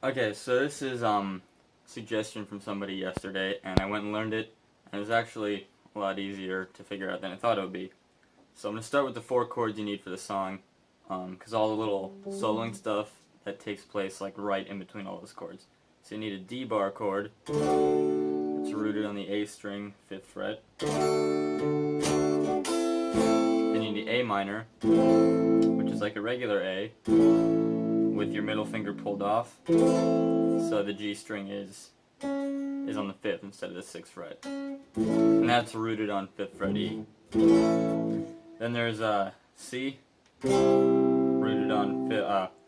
Okay, so this is suggestion from somebody yesterday, and I went and learned it, and it was actually a lot easier to figure out than I thought it would be. So I'm going to start with the 4 chords you need for the song, because all the little soloing stuff that takes place like right in between all those chords. So you need a D bar chord, it's rooted on the A string, 5th fret. Then you need the A minor, which is like a regular A, with your middle finger pulled off, so the G string is on the 5th instead of the 6th fret, and that's rooted on 5th fret E. Then there's C, rooted on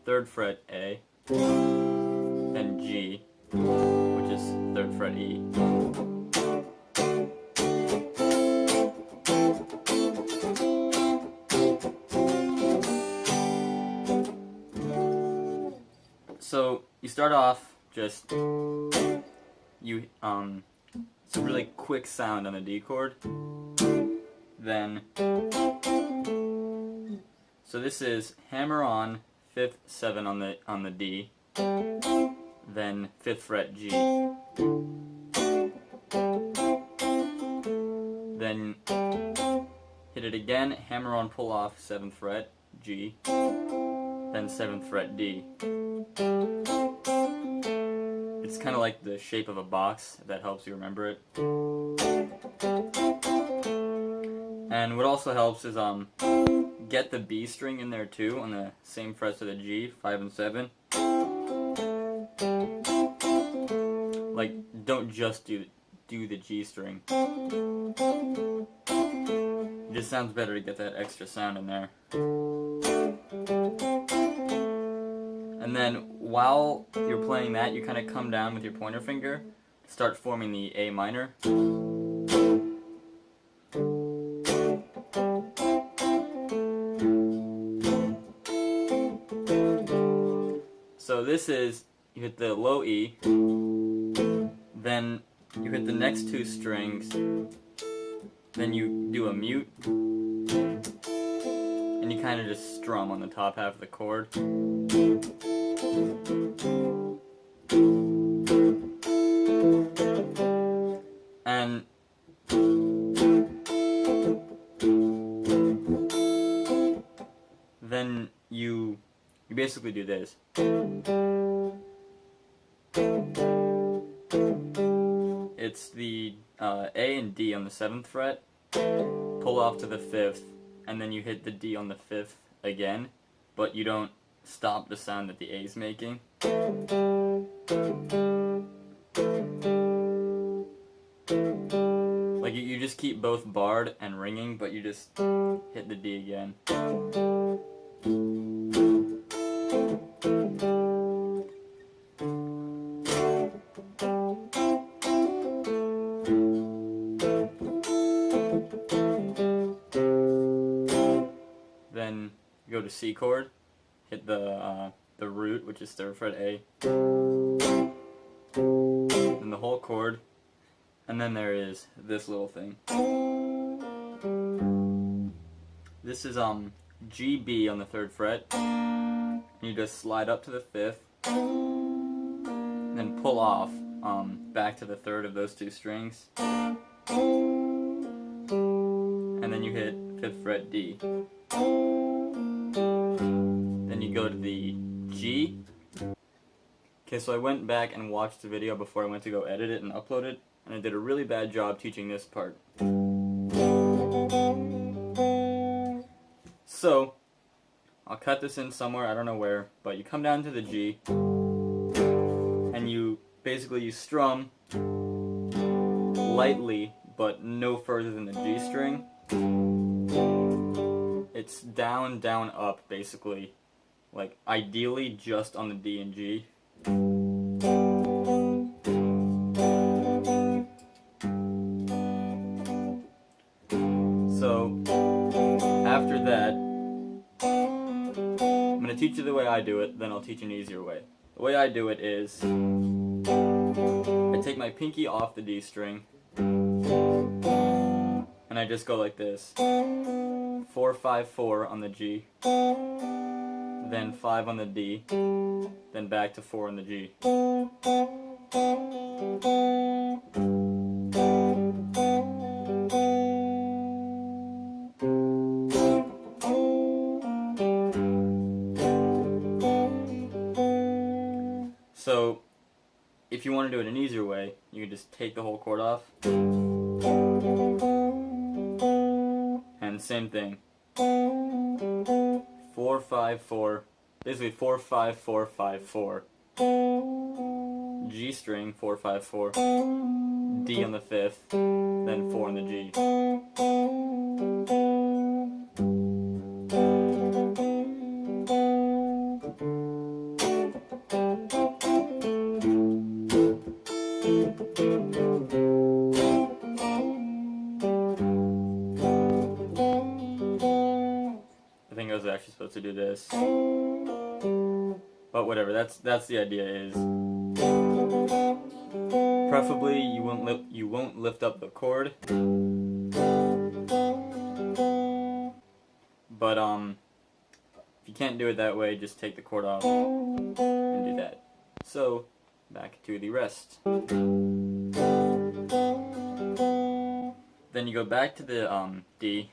3rd fret A, then G, which is 3rd fret E. So you start off just it's a really quick sound on the D chord. Then so this is hammer on 5th 7 on the D, then 5th fret G. Then hit it again, hammer on pull off 7th fret G, then 7th fret D. It's kind of like the shape of a box, if that helps you remember it. And what also helps is get the B string in there too, on the same frets of the G, 5 and 7. Like, don't just do the G string. It just sounds better to get that extra sound in there. And then while you're playing that, you kind of come down with your pointer finger, start forming the A minor. So this is, you hit the low E, then you hit the next 2 strings, then you do a mute, and you kind of just strum on the top half of the chord. And then you basically do this. It's the A and D on the 7th fret, pull off to the 5th, and then you hit the D on the 5th again, but you don't stop the sound that the A is making. Like you just keep both barred and ringing, but you just hit the D again. Then you go to C chord, hit the root, which is 3rd fret A, then the whole chord, and then there is this little thing. This is G, B on the 3rd fret, and you just slide up to the 5th, then pull off back to the 3rd of those 2 strings, and then you hit 5th fret D. Then you go to the G. Okay, so I went back and watched the video before I went to go edit it and upload it, and I did a really bad job teaching this part. So, I'll cut this in somewhere, I don't know where, but you come down to the G, and you strum lightly, but no further than the G string. It's down, down, up, basically. Like, ideally just on the D and G. So, after that, I'm going to teach you the way I do it, then I'll teach you an easier way. The way I do it is, I take my pinky off the D string, and I just go like this. 4, 5, 4 on the G, then 5 on the D, then back to 4 on the G. So, if you want to do it an easier way, you can just take the whole chord off. And same thing. 4, 5, 4. Basically 4, 5, 4, 5, 4. G string, 4, 5, 4. D on the 5th, then 4 on the G. I think I was actually supposed to do this, but whatever. That's the idea. Is preferably you won't lift up the chord, but if you can't do it that way, just take the chord off and do that. So back to the rest. Then you go back to the D.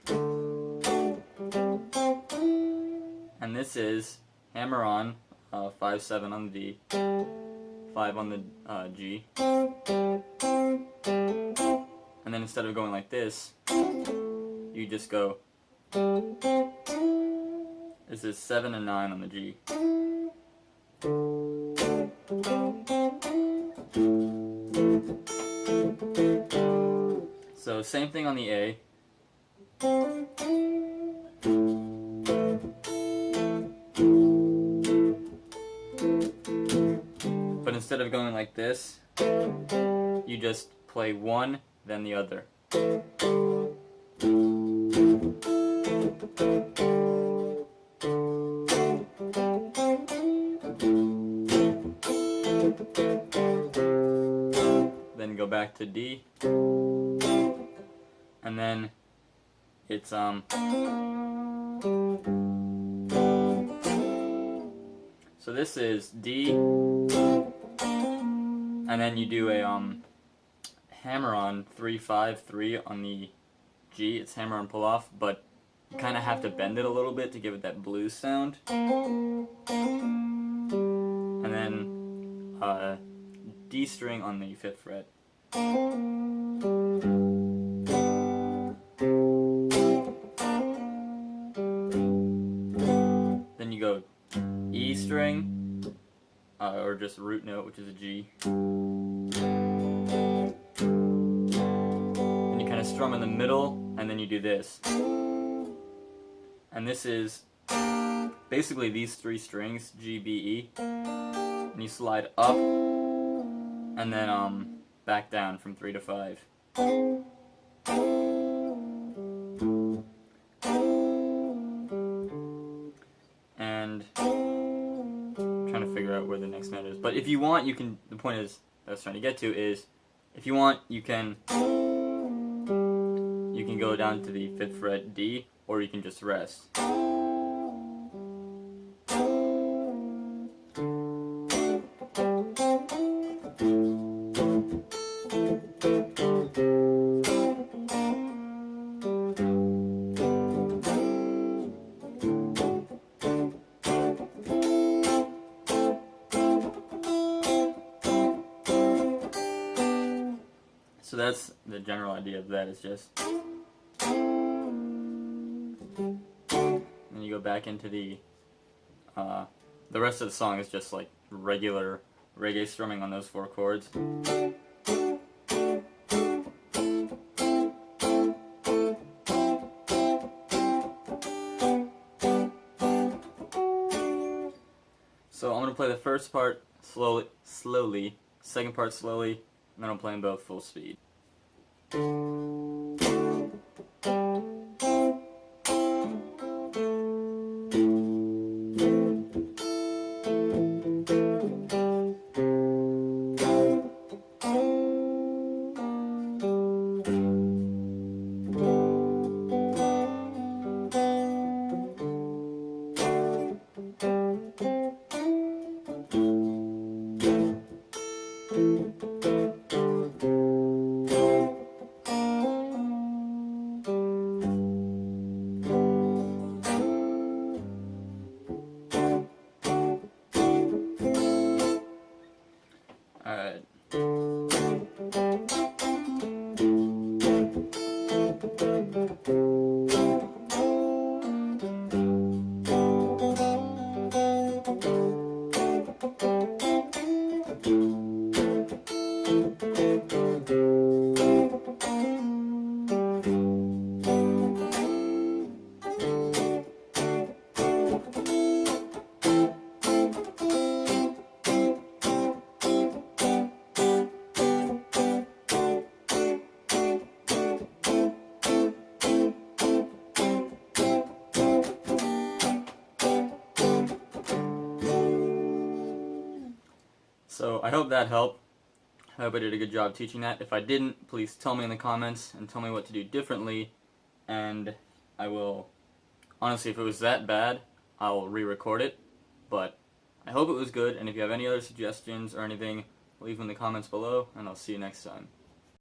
And this is hammer on, 5, 7 on the D, 5 on the G. And then instead of going like this, you just go, this is 7 and 9 on the G. So same thing on the A. But instead of going like this, you just play one, then the other. Then go back to D. And then it's so this is D, and then you do a hammer on 3, 5, 3 on the G. It's hammer on pull off, but you kind of have to bend it a little bit to give it that blues sound. And then D string on the 5th fret. Then you go E string, or just root note, which is a G. And you kind of strum in the middle, and then you do this. And this is basically these 3 strings, G, B, E. And you slide up, and then back down from 3 to 5. And I'm trying to figure out where the next note is. But if you want, you can. The point is that I was trying to get to is, if you want, you can go down to the 5th fret D, or you can just rest. So that's the general idea of that. Is just, and you go back into the rest of the song is just like regular reggae strumming on those 4 chords. So I'm gonna play the first part slowly, second part slowly, and then I'll play them both full speed. Alright. So I hope that helped. I hope I did a good job teaching that. If I didn't, please tell me in the comments and tell me what to do differently, and I will, honestly, if it was that bad, I'll re-record it, but I hope it was good, and if you have any other suggestions or anything, leave them in the comments below, and I'll see you next time.